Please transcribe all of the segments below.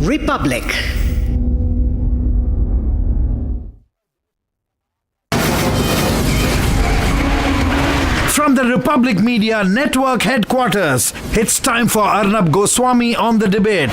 Republic. From the Republic Media Network headquarters, it's time for Arnab Goswami on the debate.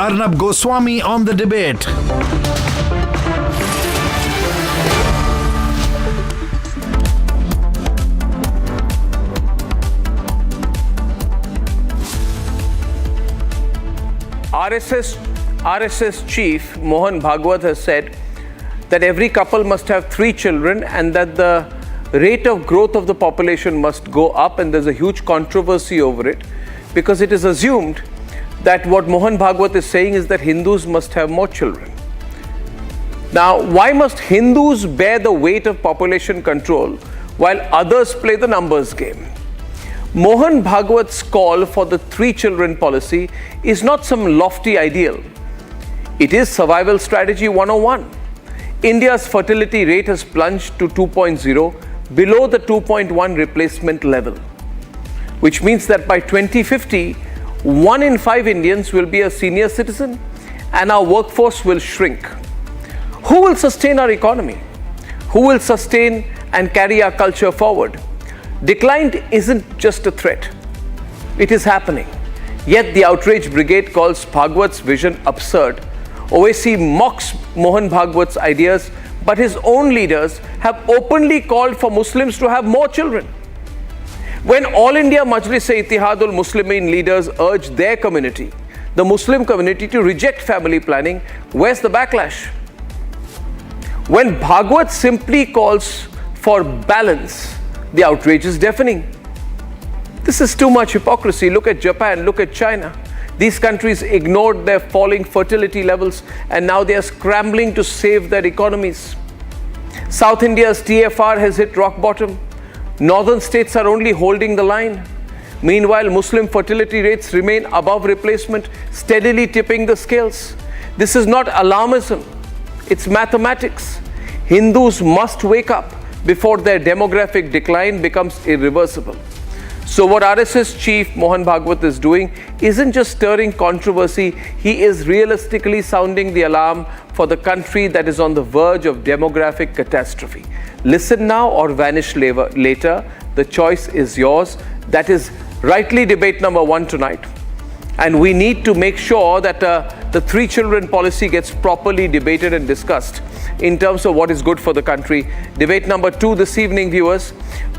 Arnab Goswami on the debate. RSS chief Mohan Bhagwat has said that every couple must have 3 children and that the rate of growth of the population must go up, and there's a huge controversy over it because it is assumed that what Mohan Bhagwat is saying is that Hindus must have more children. Now, why must Hindus bear the weight of population control while others play the numbers game? Mohan Bhagwat's call for the 3 children policy is not some lofty ideal. It is survival strategy 101. India's fertility rate has plunged to 2.0, below the 2.1 replacement level, which means that by 2050, 1 in 5 Indians will be a senior citizen and our workforce will shrink. Who will sustain our economy? Who will sustain and carry our culture forward? Decline isn't just a threat. It is happening. Yet the outrage brigade calls Bhagwat's vision absurd. OAC mocks Mohan Bhagwat's ideas, but his own leaders have openly called for Muslims to have more children. When All India Majlis-e-Ittihad Muslimin leaders urge their community, the Muslim community, to reject family planning, where's the backlash? When Bhagwat simply calls for balance, the outrage is deafening. This is too much hypocrisy. Look at Japan, look at China. These countries ignored their falling fertility levels and now they are scrambling to save their economies. South India's TFR has hit rock bottom. Northern states are only holding the line. Meanwhile, Muslim fertility rates remain above replacement, steadily tipping the scales. This is not alarmism, it's mathematics. Hindus must wake up before their demographic decline becomes irreversible. So what RSS chief Mohan Bhagwat is doing isn't just stirring controversy, he is realistically sounding the alarm for the country that is on the verge of demographic catastrophe. Listen now or vanish later. The choice is yours. That is rightly debate number 1 tonight. And we need to make sure that the 3 children policy gets properly debated and discussed in terms of what is good for the country. Debate number 2 this evening, viewers.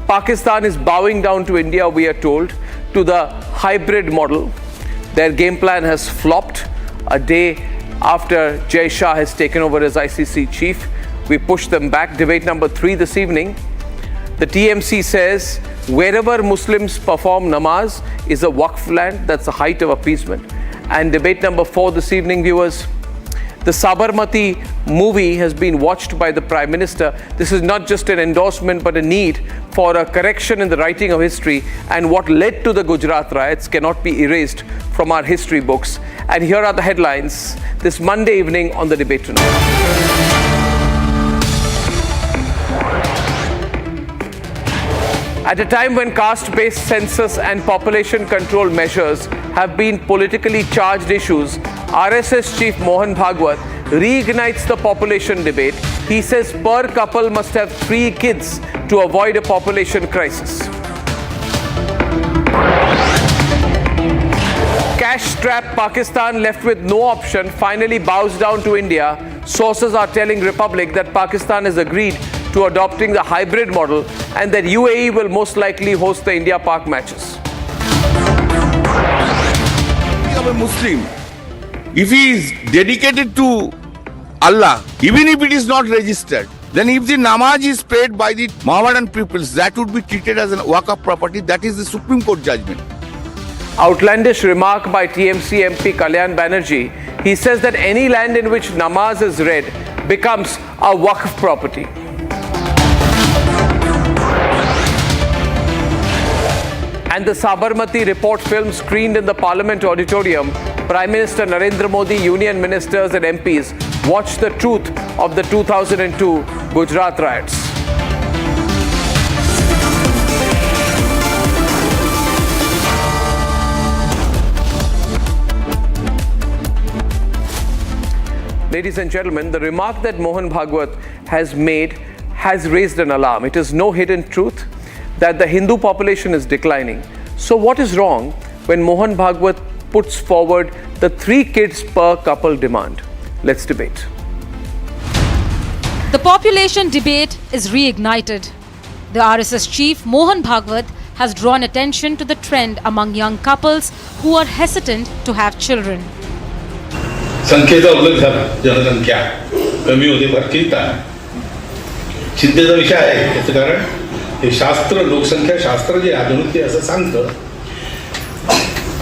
Pakistan is bowing down to India, we are told, to the hybrid model. Their game plan has flopped a day after Jai Shah has taken over as ICC chief. We push them back. Debate number 3 this evening. The TMC says wherever Muslims perform namaz is a waqf land. That's the height of appeasement. And debate number 4 this evening, viewers. The Sabarmati movie has been watched by the Prime Minister. This is not just an endorsement but a need for a correction in the writing of history, and what led to the Gujarat riots cannot be erased from our history books. And here are the headlines this Monday evening on the debate tonight. At a time when caste-based census and population control measures have been politically charged issues, RSS chief Mohan Bhagwat reignites the population debate. He says per couple must have 3 kids to avoid a population crisis. Cash-strapped Pakistan, left with no option, finally bows down to India. Sources are telling Republic that Pakistan has agreed to adopting the hybrid model and that UAE will most likely host the India-Pak matches. A Muslim, if he is dedicated to Allah, even if it is not registered, then if the namaz is prayed by the Mohammedan peoples, that would be treated as a waqf property. That is the Supreme Court judgment. Outlandish remark by TMC MP Kalyan Banerjee. He says that any land in which namaz is read becomes a waqf property. And the Sabarmati report film screened in the Parliament auditorium, Prime Minister Narendra Modi, union ministers and MPs watched the truth of the 2002 Gujarat riots. Ladies and gentlemen, the remark that Mohan Bhagwat has made has raised an alarm. It is no hidden truth that the Hindu population is declining. So what is wrong when Mohan Bhagwat puts forward the 3 kids per couple demand? Let's debate. The population debate is reignited. The RSS chief Mohan Bhagwat has drawn attention to the trend among young couples who are hesitant to have children. संख्येचा उल्लेख झाला, जनसंख्या कमी होते भरकीता चिंतेचा विषय आहे. याचं कारण हे शास्त्र, लोकसंख्या शास्त्र जे आधुनिक ते असं सांगतं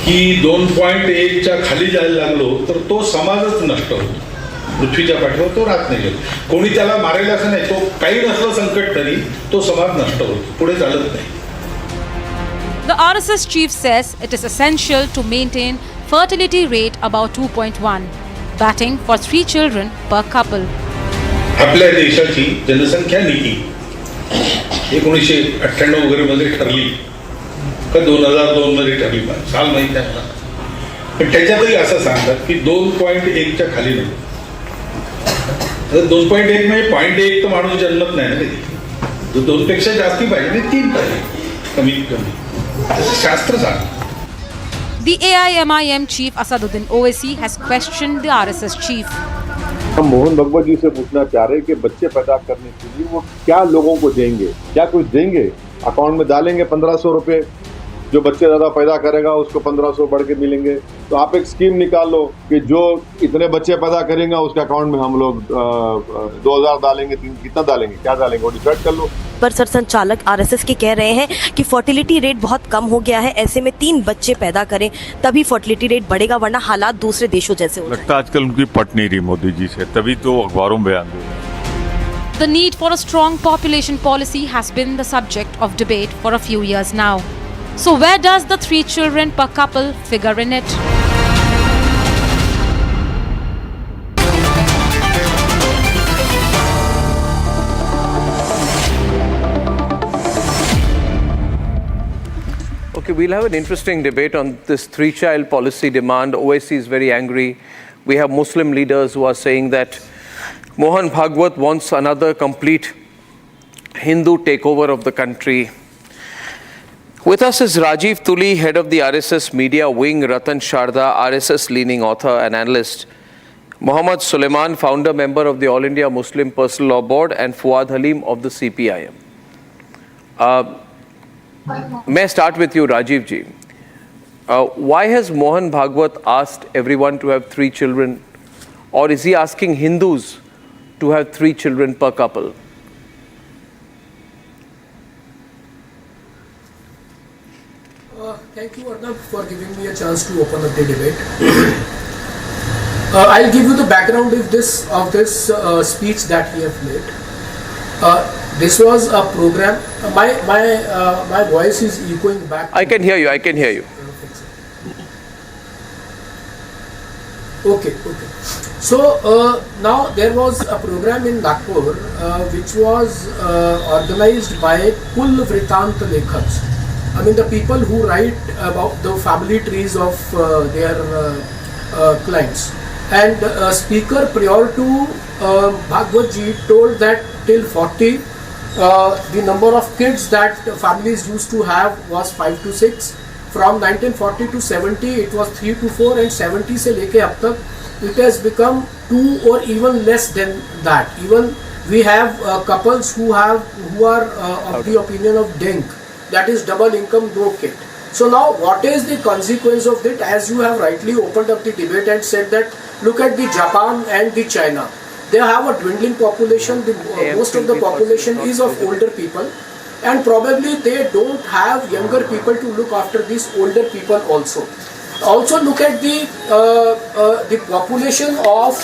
की 2.1 च्या खाली जायला लागलो तर तो समाजच नष्ट होतो. पृथ्वीच्या पाठीवर तो राहत नाही. कोणी त्याला मारेल असं नाही, तो काही नसलं संकट तरी तो समाज नष्ट होतो, पुढे चालत नाही. The RSS chief says it is essential to maintain fertility rate about 2.1, batting for 3 children per couple. आपल्या देशाची जनसंख्या नीती 1998 वगैरे मध्ये ठरली का 2002 मध्ये ठरली, साल माहिती आहे मला. पण त्याच्यातही असं सांगतात की 2.1 च्या खाली नको. 2.1 म्हणजे 0.1 तर माणूस जन्मत नाही ना कधी. 2 पेक्षा जास्ती पाहिजे, 3 पाहिजे कमीत कमी, शास्त्र सांगतं. The AIMIM chief Asaduddin Owaisi has questioned the RSS chief. हम मोहन भगवत जी से पूछना चाह रहे हैं कि बच्चे पैदा करने के लिए वो क्या लोगों को देंगे, क्या कुछ देंगे? अकाउंट में डालेंगे 1500 रुपये, जो बच्चे ज़्यादा पैदा करेगा उसको 1500 बढ़ के मिलेंगे. तो आप एक स्कीम निकाल लो कि जो इतने बच्चे पैदा करेंगे उसके अकाउंट में हम लोग 2000 डालेंगे, कितना डालेंगे, क्या डालेंगे वो डिसाइड कर लो. पर सर संचालक RSS के कह रहे हैं कि फर्टिलिटी रेट बहुत कम हो गया है, ऐसे में 3 बच्चे पैदा करें तभी फर्टिलिटी रेट बढ़ेगा, वरना हालात दूसरे देशों जैसे हो. लगता है आजकल उनकी पट नहीं रही मोदी जी से, तभी तो अखबारों में बयान दे रहे हैं. The need for a strong population policy has been the subject of debate for a few years now. So where does the 3 children per couple figure in it? Okay, we'll have an interesting debate on this 3-child policy demand. OIC is very angry. We have Muslim leaders who are saying that Mohan Bhagwat wants another complete Hindu takeover of the country. With us is Rajiv Tuli, head of the RSS media wing, Ratan Sharda, RSS-leaning author and analyst, Muhammad Suleiman, founder member of the All India Muslim Personal Law Board, and Fuad Halim of the CPIM. May I start with you, Rajiv ji? Why has Mohan Bhagwat asked everyone to have 3 children, or is he asking Hindus to have 3 children per couple? Thank you, Arnab, for giving me a chance to open up the debate. I'll give you the background of this speech that he has made. This was a program. My voice is echoing back. I can hear you. I can hear you. Okay. So now there was a program in Nagpur which was organized by Kul Vritant Lekhaks. I mean the people who write about the family trees of their clients. And speaker prior to Bhagwat ji told that till 40 the number of kids that families used to have was 5 to 6. From 1940 to 70 it was 3 to 4, and 70 se leke ab tak it has become 2 or even less than that. Even we have couples who are of the opinion of DINK, that is double income no kid. So now what is the consequence of it? As you have rightly opened up the debate and said that look at the Japan and the China. They have a dwindling population. Most of the population is of older people, and probably they don't have younger people to look after these older people also. Also look at the population of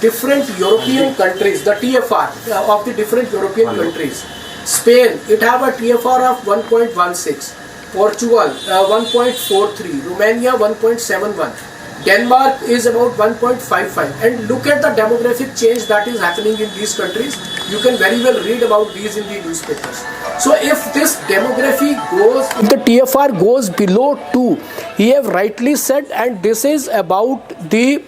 different European countries, the TFR of the different European countries. Spain, it have a TFR of 1.16. Portugal, 1.43. Romania, 1.71. Denmark is about 1.55. And look at the demographic change that is happening in these countries. You can very well read about these in the newspapers. So if this demography goes, if the TFR goes below 2, he have rightly said, and this is about the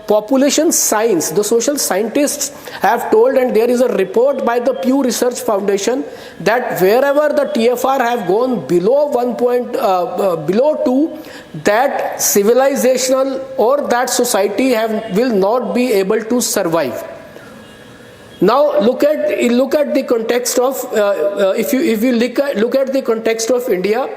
population science. The social scientists have told, and there is a report by the Pew Research Foundation, that wherever the TFR have gone below below 2, that civilizational or that society will not be able to survive. Now look at the context of if you look at the context of India,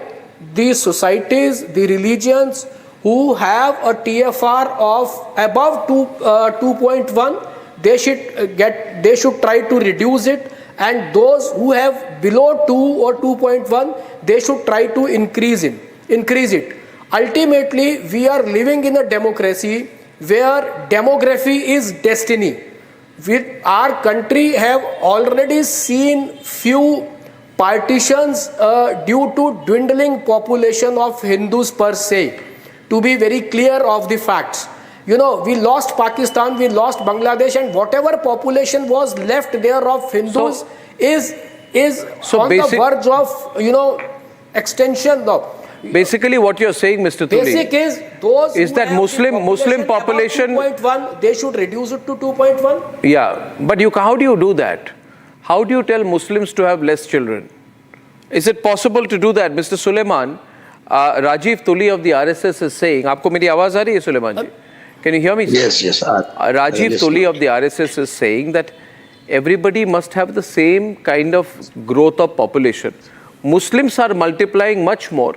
the societies, the religions who have a TFR of above 2.1, they should try to reduce it, and those who have below 2 or 2.1, they should try to increase it. Ultimately, we are living in a democracy where demography is destiny. Our country have already seen few partitions due to dwindling population of Hindus per se. To be very clear of the facts, we lost Pakistan, we lost Bangladesh, and whatever population was left there of Hindus is on the verge of extension. Basically, what you're saying, Mr. Tuli, basic is those is that Muslim population 2.1, they should reduce it to 2.1. Yeah, but how do you do that? How do you tell Muslims to have less children? Is it possible to do that, Mr. Suleiman? Rajiv Tuli of the RSS is saying, aapko meri awaaz aa rahi hai, Suleiman ji? Can you hear me? Yes. Rajiv Tuli of the RSS is saying that everybody must have the same kind of growth of population. Muslims are multiplying much more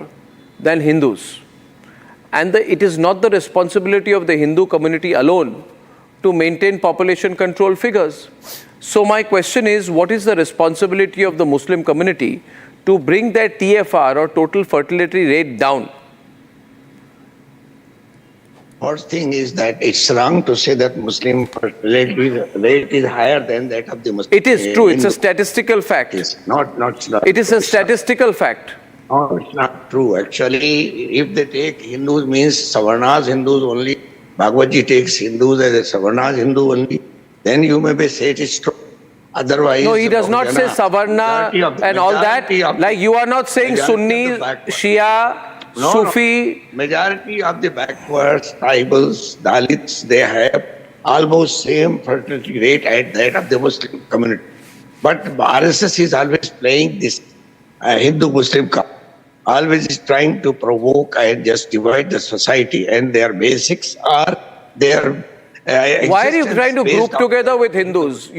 than Hindus. And it is not the responsibility of the Hindu community alone to maintain population control figures. So my question is, what is the responsibility of the Muslim community to bring their TFR or total fertility rate down? First thing is that it's wrong to say that Muslim fertility rate is higher than that of the Muslim. It is true. It's a statistical fact. It's not. It is a statistical fact. No, it's not true. Actually, if they take Hindus means Savarnas Hindus only, Bhagwat Ji takes Hindus as a Savarnas Hindu only, then you may say it is true. Otherwise, no, he does not say Savarna and all that. Like you are not saying Sunni, Shia, Sufi. Majority of the backwards tribals, Dalits, they have almost same fertility rate as that of the Muslim community. But RSS is always playing this Hindu-Muslim card. Always is trying to provoke and just divide the society, and their basics are their why are you trying to group together with Hindus?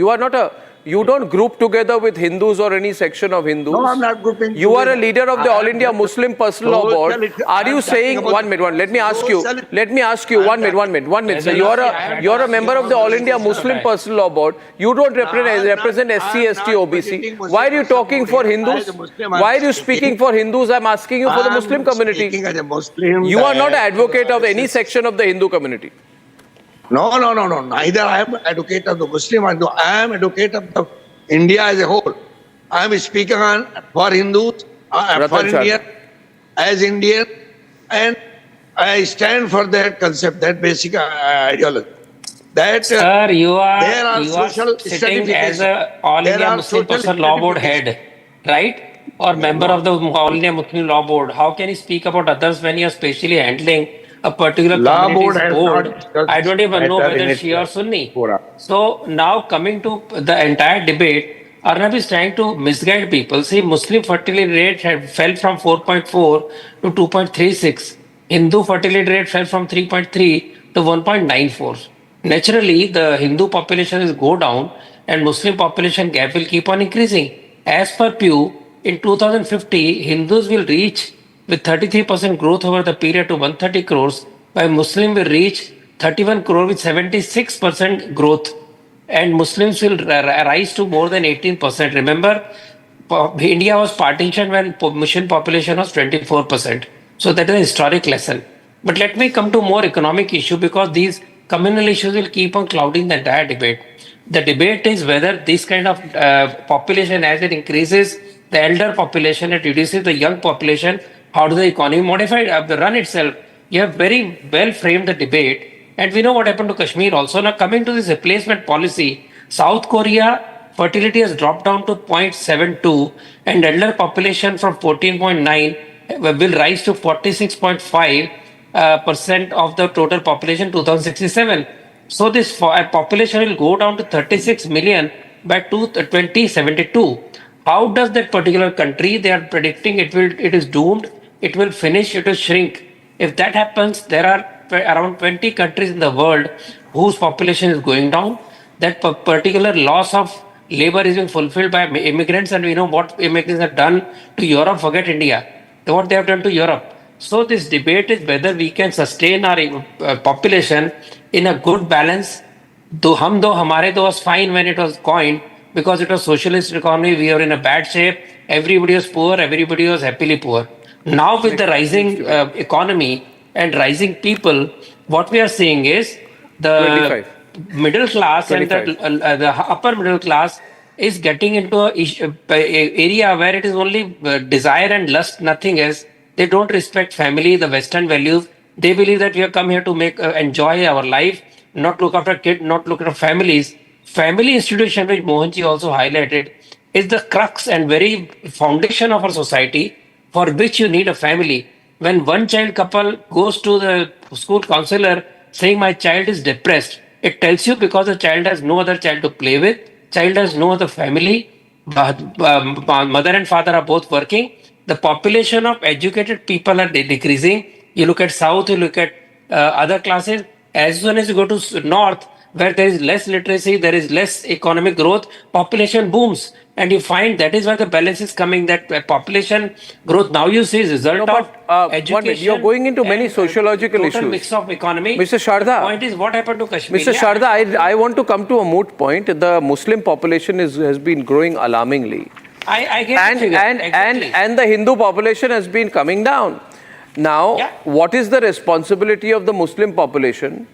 You don't group together with Hindus or any section of Hindus. No, I'm not grouping. You are a leader of the All India Muslim Personal Law Board. Are you saying, one minute, let me ask you, one minute, sir. You're a member of the All India Muslim Personal Law Board. You don't represent SC, ST, OBC. Why are you talking for Hindus? Why are you speaking for Hindus? I'm asking you for the Muslim community. You are not an advocate of any section of the Hindu community. No. Neither I am advocate of the Muslim, I am advocate of the India as a whole. I am speaking for Hindus, for Indian, as Indian, and I stand for that concept, that basic ideology. That Sir, you are social sitting as a All India Muslim Personal Law Board head, right? Or member of the All India Muslim Law Board. How can you speak about others when you are specially handling a particular community's board? I don't even know whether Shia or Sunni. So now coming to the entire debate, Arnab is trying to misguide people. See, Muslim fertility rate fell from 4.4 to 2.36. Hindu fertility rate fell from 3.3 to 1.94. Naturally, the Hindu population will go down and Muslim population gap will keep on increasing. As per Pew, in 2050, Hindus will reach with 33% growth over the period to 130 crores, while Muslim will reach 31 crore with 76% growth, and Muslims will rise to more than 18%. Remember, India was partitioned when Muslim population was 24%. So that is a historic lesson. But let me come to more economic issue, because these communal issues will keep on clouding the entire debate. The debate is whether this kind of population, as it increases the elder population, it reduces the young population, how does the economy modify run itself? You have very well framed the debate, and we know what happened to Kashmir also. Now coming to this replacement policy, South Korea, fertility has dropped down to 0.72 and elder population from 14.9 will rise to 46.5% of the total population 2067. So this population will go down to 36 million by 2072. How does that particular country, they are predicting it is doomed, it will finish, it will shrink. If that happens, there are around 20 countries in the world whose population is going down. That particular loss of labor is being fulfilled by immigrants, and we know what immigrants have done to Europe. Forget India, what they have done to Europe. So this debate is whether we can sustain our population in a good balance. Though hamare was fine when it was coined, because it was socialist economy, we were in a bad shape. Everybody was poor, everybody was happily poor. Now with the rising economy and rising people, what we are seeing is the 25. middle class 25. and the upper middle class is getting into a area where it is only desire and lust, nothing else. They don't respect family, the Western values. They believe that we have come here to make enjoy our life, not look after kids, not look after families. Family institution, which Mohanji also highlighted, is the crux and very foundation of our society, for which you need a family. When one child couple goes to the school counselor saying my child is depressed, it tells you because the child has no other child to play with, child has no other family, mother and father are both working. The population of educated people are decreasing. You look at South, you look at other classes. As soon as you go to North, where there is less literacy, there is less economic growth, population booms. And you find that is where the balance is coming, that population growth now you see is result of education. You're going into many sociological total issues. Mix of economy. Mr. Sharda. The point is what happened to Kashmir. Mr. Sharda, I want to come to a moot point. The Muslim population has been growing alarmingly. I get and the Hindu population has been coming down. Now, what is the responsibility of the Muslim population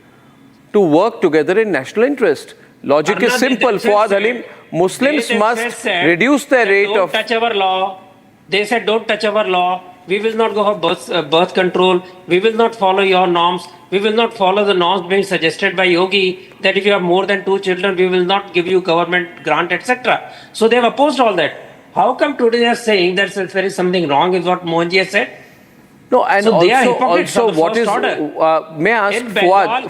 to work together in national interest? Logic is simple. Fuad Halim, Muslims must reduce their rate of... Don't touch our law. They said don't touch our law. We will not go for birth control. We will not follow your norms. We will not follow the norms being suggested by Yogi that if you have more than 2 children, we will not give you government grant, etc. So they have opposed all that. How come today they are saying that there is something wrong with what Mohanji has said? No, and so also what is... may I ask,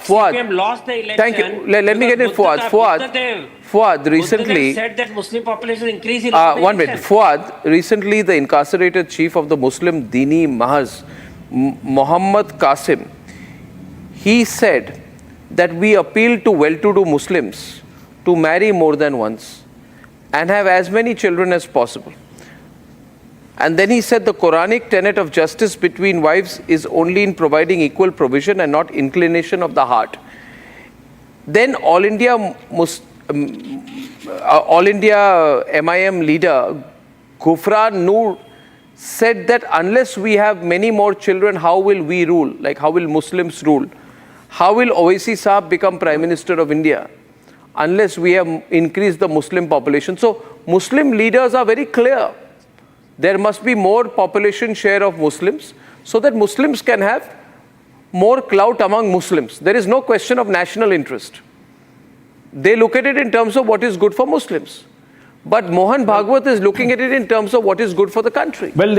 Fuad, lost the election. Thank you. Let me get in, Fuad, recently... said that Muslim population increased. One minute. Fuad, recently the incarcerated chief of the Muslim Dini Mahaz, Muhammad Qasim, he said that we appeal to well-to-do Muslims to marry more than once and have as many children as possible. And then he said the Quranic tenet of justice between wives is only in providing equal provision and not inclination of the heart. Then All India MIM leader Ghufran Noor said that unless we have many more children, how will we rule? Like how will Muslims rule? How will Owaisi Saab become Prime Minister of India? Unless we have increased the Muslim population. So Muslim leaders are very clear. There must be more population share of Muslims so that Muslims can have more clout among Muslims. There is no question of national interest. They look at it in terms of what is good for Muslims. But Mohan Bhagwat is looking at it in terms of what is good for the country. Well,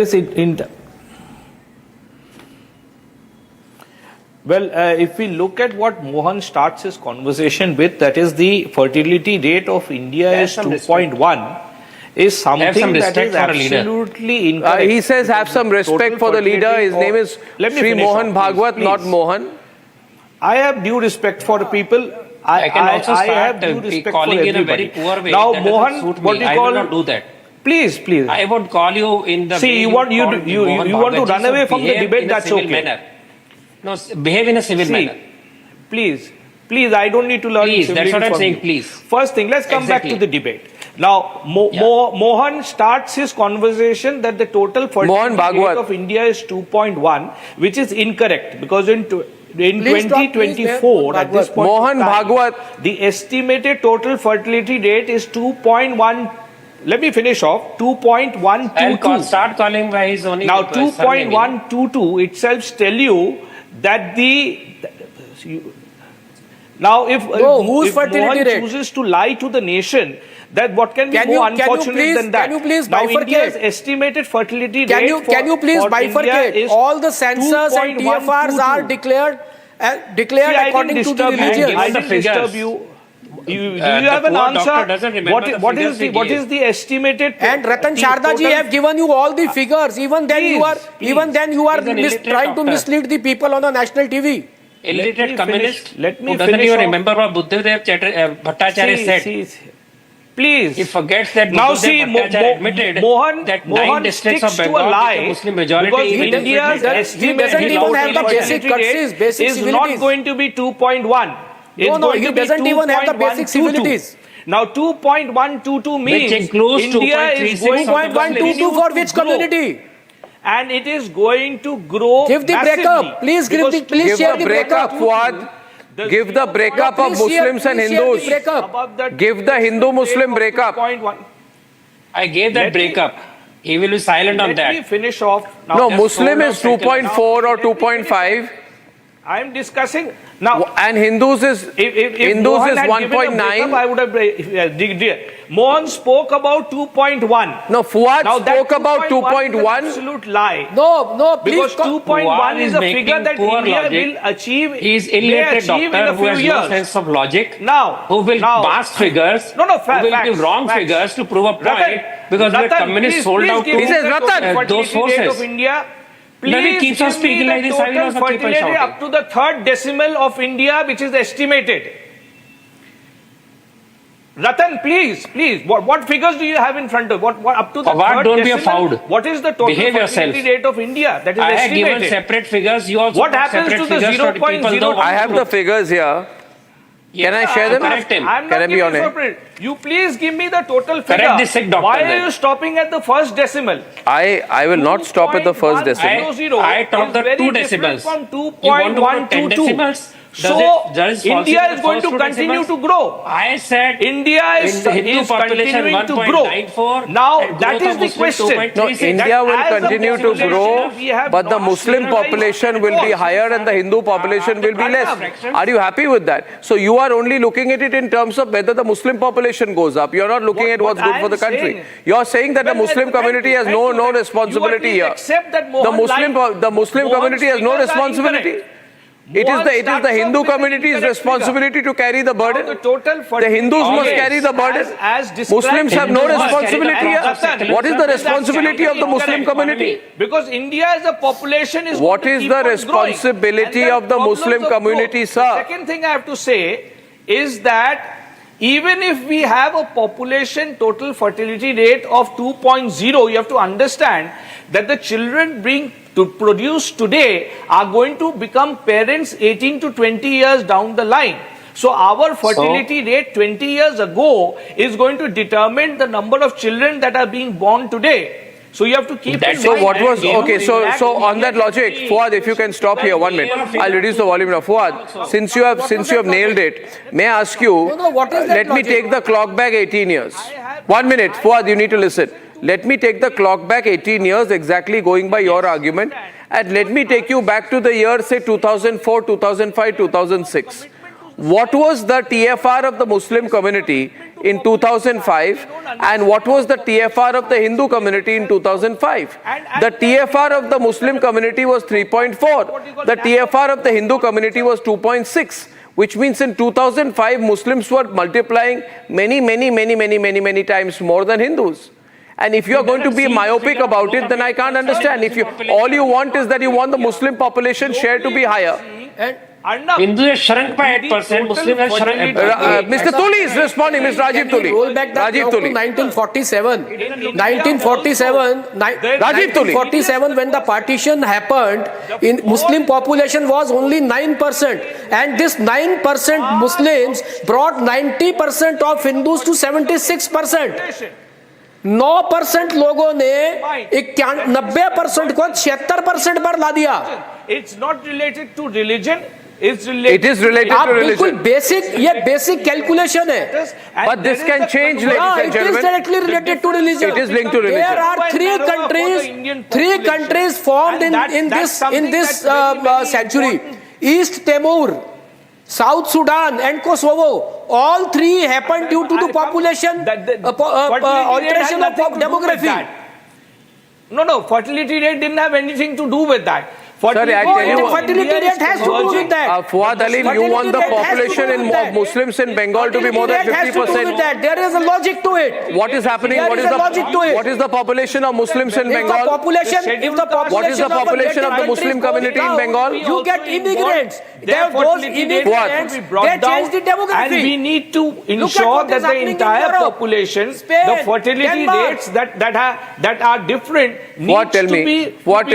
if we look at what Mohan starts his conversation with, that is the fertility rate of India is 2.1. Is something that is absolutely incorrect. He says have some respect for the leader. His name is Sri Mohan Bhagwat, not Mohan. I have due respect for the people. I have due respect calling for everybody. In a very poor way. Now, Mohan, what you call? I will not do that. Please. I won't call you in the. See, you want to run away from the debate. That's okay. Manner. No, behave in a civil manner. Please, I don't need to learn civility. That's what I'm saying. Please. First thing, let's come back to the debate. Now, Mohan starts his conversation that the total fertility rate of India is 2.1, which is incorrect because in 2024, at this point Mohan of time, Bhagwat. the estimated total fertility rate is 2.1. Let me finish off. 2.122. I'll start calling by his only. Now, 2.122 itself tell you that now if Mohan chooses to lie to the nation, that what can be more unfortunate than that? Can you please now, bifurcate? India's estimated fertility Can rate you please bifurcate? All the census and TFRs are declared according to the religion. I didn't disturb you. You have an answer. What is the estimated? And Ratan Sharda ji have given you all the figures. Even then you are trying to mislead the people on the national TV. Illiterate communist. Let me who doesn't finish even off. remember what Buddhadev Bhattacharya said. Please. He forgets that Now see, admitted that 9 districts of Bengal with a Muslim majority. Because India's estimated even have the basic courtesy, basic is civilities. not going to be 2.1. No, he doesn't even have the basic civilities. Now 2.122 means which includes India is going 2.122 for which community? And it is going to grow. Give the massively. breakup. Please share the breakup. Fuad. Give the breakup of Muslims and Hindus. Give the Hindu-Muslim breakup. I gave that breakup. He will be silent on that. Let me finish off. Now, No, Muslim is 2.4 or 2.5. I am discussing now. And Hindus is Hindus is 1.9. I would have. Mohan spoke about 2.1. No, Fuad now spoke about 2.1. Absolute lie. No, please. Because 2.1 is a figure that India will achieve. He is illiterate doctor who has no sense of logic. Now, who will mask figures. Who will give wrong figures to prove a point because the communists sold out to those forces. Of India. Then he keeps on speaking like this. I will also keep on shouting. Up to the third decimal of India, which is estimated. Ratan, please. What figures do you have in front of what up to the third don't decimal? Be a foul. What is the total fertility rate of India? That is I estimated. have given separate figures. You also what happens to the 0.0? I have the figures here. Can I share them? I'm not giving separate. You please give me the total figure. Correct the sick doctor. Why are you stopping at the first decimal? I will not stop at the first decimal. I talked the 2 decimals. From You want to go to 10 decimals? So India is going to continue to grow. I said India is continuing to grow. Now that is the question. No, India will continue to grow, but the Muslim population will be higher and the Hindu population will be less. Are you happy with that? So you are only looking at it in terms of whether the Muslim population goes up. You are not looking at what's good for the country. You are saying that the Muslim community has no responsibility here. The Muslim community has no responsibility. It is the Hindu community's responsibility to carry the burden. The Hindus must carry the burden. Muslims have no responsibility here. What is the responsibility of the Muslim community? Because India as a population is what is the responsibility of the Muslim community, sir? The second thing I have to say is that even if we have a population total fertility rate of 2.0, you have to understand that the children produced today are going to become parents 18 to 20 years down the line. So our fertility rate 20 years ago is going to determine the number of children that are being born today. So you have to keep in So mind. what was, okay, so on that logic, Fuad, if you can stop here 1 minute, I'll reduce the volume now. Fuad, since you have nailed it, may I ask you, let me take the clock back 18 years. 1 minute, Fuad, you need to listen. Let me take the clock back 18 years, exactly going by your argument, and let me take you back to the year, say 2004, 2005, 2006. What was the TFR of the Muslim community in 2005 and what was the TFR of the Hindu community in 2005? The TFR of the Muslim community was 3.4. The TFR of the Hindu community was 2.6. Which means in 2005, Muslims were multiplying many times more than Hindus. And if you are going to be myopic about it, then I can't understand. If all you want is that you want the Muslim population share to be higher. Arnab, Hindus have shrunk by 8%, Muslims have shrunk. Mr. Tuli is responding, Mr. Rajiv Tuli. Roll back that Rajiv to Tuli. 1947. 1947, when the partition happened, in Muslim population was only 9%. And this 9% Muslims brought 90% of Hindus to 76%. 9% लोगों ने 90% को 76% पर ला दिया. It's not related to religion. It is related to religion. basic calculation है. But this can change, ladies and gentlemen. It is directly related to religion. It is linked to religion. There are three countries formed in this century: East Timor, South Sudan, and Kosovo. All three happened due to the population alteration of demography. No, fertility rate didn't have anything to do with that. Sorry, I tell you, fertility rate has to do with that. Fuad Ali, you want the population in Muslims in Bengal to be more than 50%. There is a logic to it. What is happening? What is the population of Muslims in Bengal? What is the population of the Muslim community in Bengal? You get immigrants. Those immigrants, they change the demography. And we need to ensure that the entire population, the fertility rates that are different, needs to be brought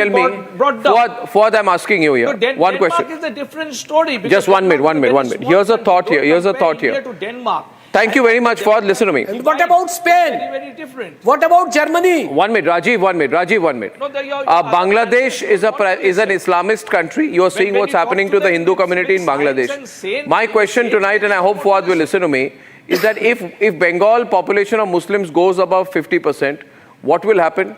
down. Fuad, I'm asking you here. One question. Denmark is a different story. Just 1 minute. Here's a thought here. To Denmark. Thank you very much, Fuad. Listen to me. And what about Spain? Very different. What about Germany? 1 minute, Rajiv, 1 minute. Bangladesh is an Islamist country. You are seeing what's happening to the Hindu community in Bangladesh. My question tonight, and I hope Fuad will listen to me, is that if Bengal population of Muslims goes above 50%, what will happen?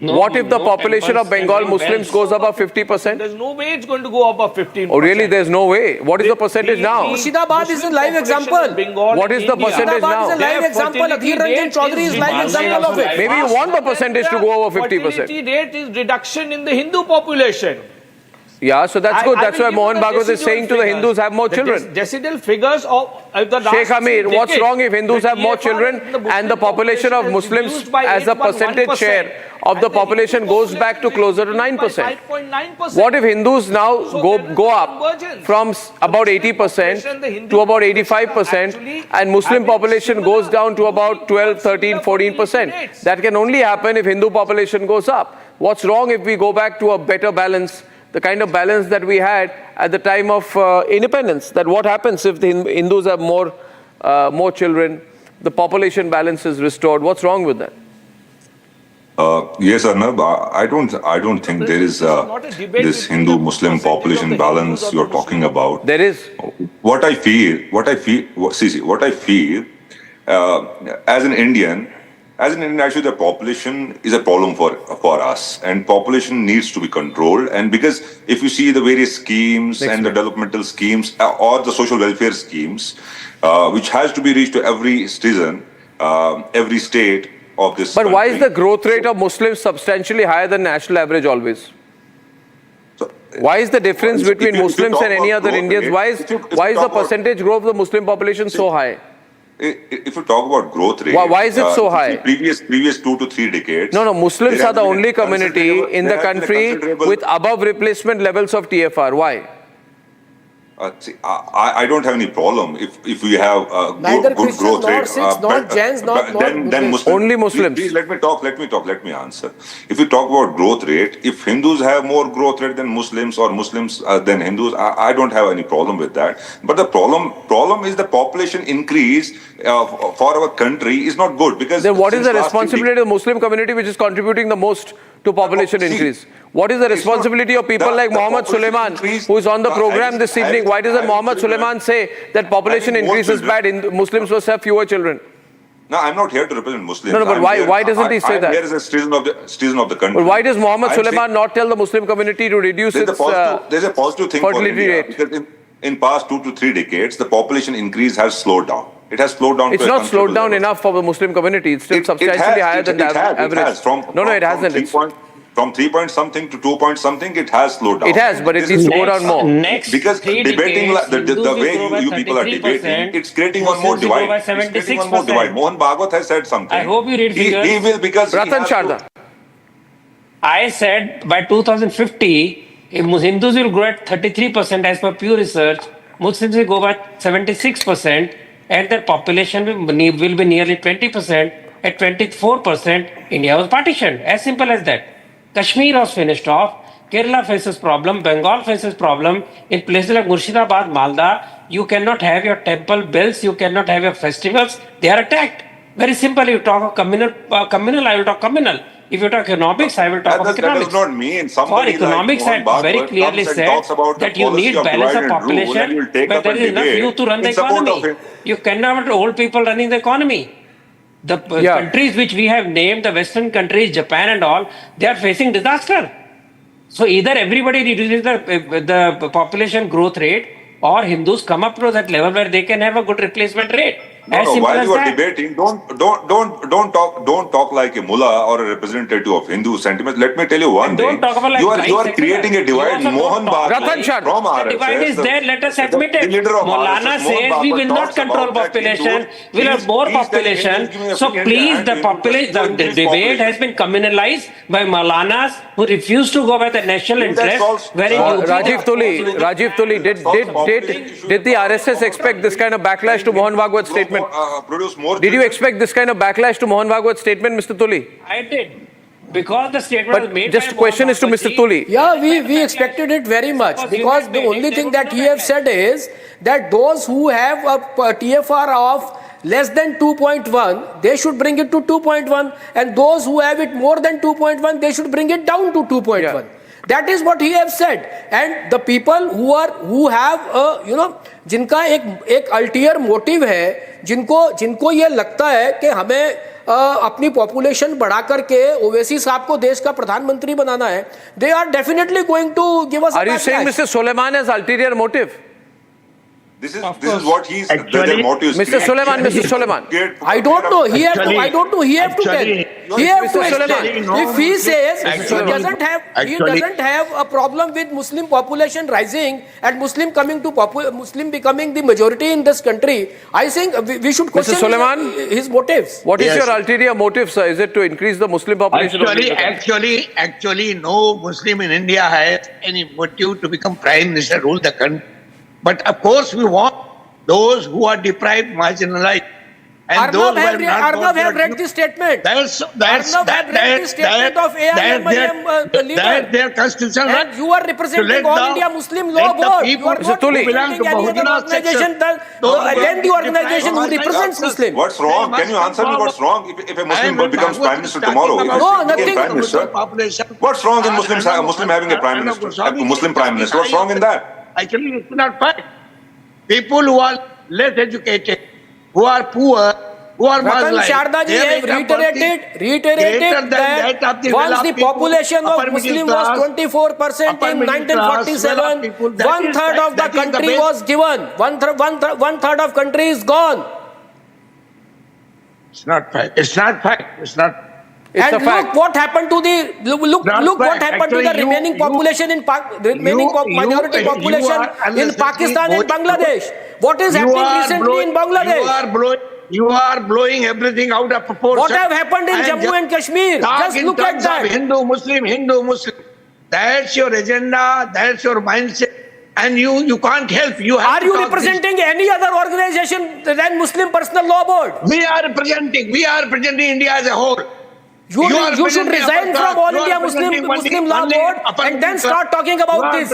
What if the population of Bengal Muslims goes above 50%? There's no way it's going to go above 15%. Oh, really? There's no way. What is the percentage now? Murshidabad is a live example. What is the percentage now? Murshidabad is a live example. Adhir Ranjan Chaudhary is live example of it. Maybe you want the percentage to go over 50%. Fertility rate is reduction in the Hindu population. Yeah, so that's good. That's why Mohan Bhagwat is saying to the Hindus, have more children. Decedal figures of the last Sheikh Amir, what's wrong if Hindus have more children and the population of Muslims as a percentage share of the population goes back to closer to 9%? What if Hindus now go up from about 80% to about 85% and Muslim population goes down to about 12, 13, 14%? That can only happen if Hindu population goes up. What's wrong if we go back to a better balance? The kind of balance that we had at the time of independence. That what happens if the Hindus have more children, the population balance is restored. What's wrong with that? Yes, Arnab. I don't think there is this Hindu-Muslim population balance you're talking about. There is. What I feel, as an Indian, actually the population is a problem for us, and population needs to be controlled. And because if you see the various schemes and the developmental schemes or the social welfare schemes, which has to be reached to every citizen, every state of this country. Why is the growth rate of Muslims substantially higher than national average always? Why is the difference between Muslims and any other Indians? Why is the percentage growth of the Muslim population so high? If you talk about growth rate, why is it so high? Previous 2 to 3 decades. No, Muslims are the only community in the country with above replacement levels of TFR. Why? I don't have any problem if we have good growth rate. Then Muslims. Only Muslims. Please let me talk. Let me answer. If we talk about growth rate, if Hindus have more growth rate than Muslims or Muslims than Hindus, I don't have any problem with that. But the problem is the population increase for our country is not good, because then what is the responsibility of the Muslim community which is contributing the most to population increase? What is the responsibility of people like Mohammed Suleiman, who is on the program this evening? Why doesn't Mohammed Suleiman say that population increase is bad and Muslims must have fewer children? No, I'm not here to represent Muslims. No, but why doesn't he say that? Here is a citizen of the country. But why does Mohammed Suleiman not tell the Muslim community to reduce its there's a positive thing fertility rate? Because in past 2 to 3 decades, the population increase has slowed down. It has slowed down. It's not slowed down enough for the Muslim community. It's still substantially higher than the average. No, it hasn't. From 3 point something to 2 point something, it has slowed down. It has, but it needs to go down more. Because debating the way you people are debating, it's creating one more divide. Mohan Bhagwat has said something. I hope you read figures. He will, because Ratan Sharda. I said by 2050, If Hindus will grow at 33% as per Pew Research, Muslims will go by 76%, and their population will be nearly 20%. At 24%, India was partitioned. As simple as that. Kashmir was finished off. Kerala faces problem. Bengal faces problem. In places like Murshidabad, Malda, you cannot have your temple bells. You cannot have your festivals. They are attacked. Very simple. You talk of communal, I will talk communal. If you talk economics, I will talk of economics. That does not mean For economics, like I very clearly said that you need balance of population, but there is enough youth to run the economy. You cannot have old people running the economy. The countries which we have named, the Western countries, Japan and all, they are facing disaster. So either everybody reduces the population growth rate, or Hindus come up to that level where they can have a good replacement rate. While you are debating, don't talk like a mullah or a representative of Hindu sentiments. Let me tell you one thing. You are creating a divide. Mohan Bhagwat from RSS. Divide is there. Let us admit it. Maulana says we will not control population. We will have more population. So please, the debate has been communalized by Maulanas who refuse to go by the national interest. Rajiv Tuli, did the RSS expect this kind of backlash to Mohan Bhagwat's statement? Did you expect this kind of backlash to Mohan Bhagwat's statement, Mr. Tuli? I did. Because the statement was made just question is to Mr. Tuli. Yeah, we expected it very much, because the only thing that he has said is that those who have a TFR of less than 2.1, they should bring it to 2.1, and those who have it more than 2.1, they should bring it down to 2.1. Yeah. That is what he has said. And the people who have जिनका एक अल्टीयर motive है, जिनको ये लगता है कि हमें अपनी पॉपुलेशन बढ़ा करके ओवैसी साहब को देश का प्रधानमंत्री बनाना है, they are definitely going to give us a backlash. Are you saying Mr. Suleiman has ulterior motive? This is what he's their motive. Mr. Suleiman. I don't know. He have to tell. He have to explain. If he says he doesn't have a problem with Muslim population rising and Muslim becoming the majority in this country, I think we should question his motives. What is your ulterior motive, sir? Is it to increase the Muslim population? Actually, no Muslim in India has any motive to become prime minister, rule the country. But of course, we want those who are deprived, marginalized, and those who are not. Arnab have read this statement. Arnab have read this statement of AIMIM leader. That's their constitutional right. And you are representing All India Muslim Law Board. You are not representing any other organization than the organization who represents Muslims. What's wrong? Can you answer me what's wrong if a Muslim becomes prime minister tomorrow? No, nothing. What's wrong in Muslim having a prime minister, a Muslim prime minister? What's wrong in that? Actually, it's not fact. People who are less educated, who are poor, who are marginalized. Sharda ji have reiterated that once the population of Muslim was 24% in 1947, one third of the country was given. One third of country is gone. It's not fact. It's not fact. It's not. And look what happened to the remaining population in minority population in Pakistan and Bangladesh. What is happening recently in Bangladesh? You are blowing everything out of proportion. What have happened in Jammu and Kashmir? Just look at that. Hindu Muslim. That's your agenda. That's your mindset. And you can't help. Are you representing any other organization than Muslim Personal Law Board? We are representing India as a whole. You should resign from All India Muslim Law Board and then start talking about this.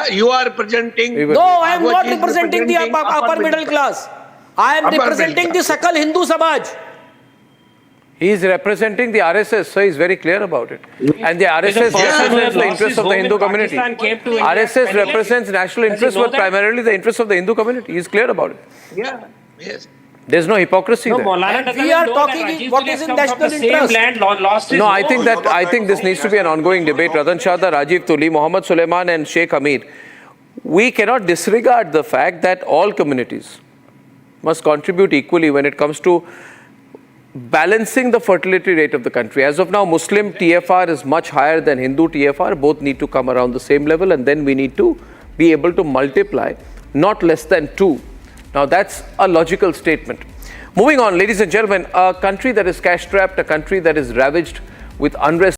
You are representing. No, I am not representing the upper middle class. I am representing the Sakal Hindu Samaj. He is representing the RSS, so he is very clear about it. And the RSS represents the interests of the Hindu community. RSS represents national interests, but primarily the interests of the Hindu community. He is clear about it. Yeah, yes. There's no hypocrisy there. We are talking what is in national interest. No, I think this needs to be an ongoing debate. Radan Shahda, Rajiv Tuli, Mohammad Suleiman and Sheikh Hamid. We cannot disregard the fact that all communities must contribute equally when it comes to balancing the fertility rate of the country. As of now, Muslim TFR is much higher than Hindu TFR. Both need to come around the same level, and then we need to be able to multiply not less than 2. Now, that's a logical statement. Moving on, ladies and gentlemen, a country that is cash-strapped, a country that is ravaged with unrest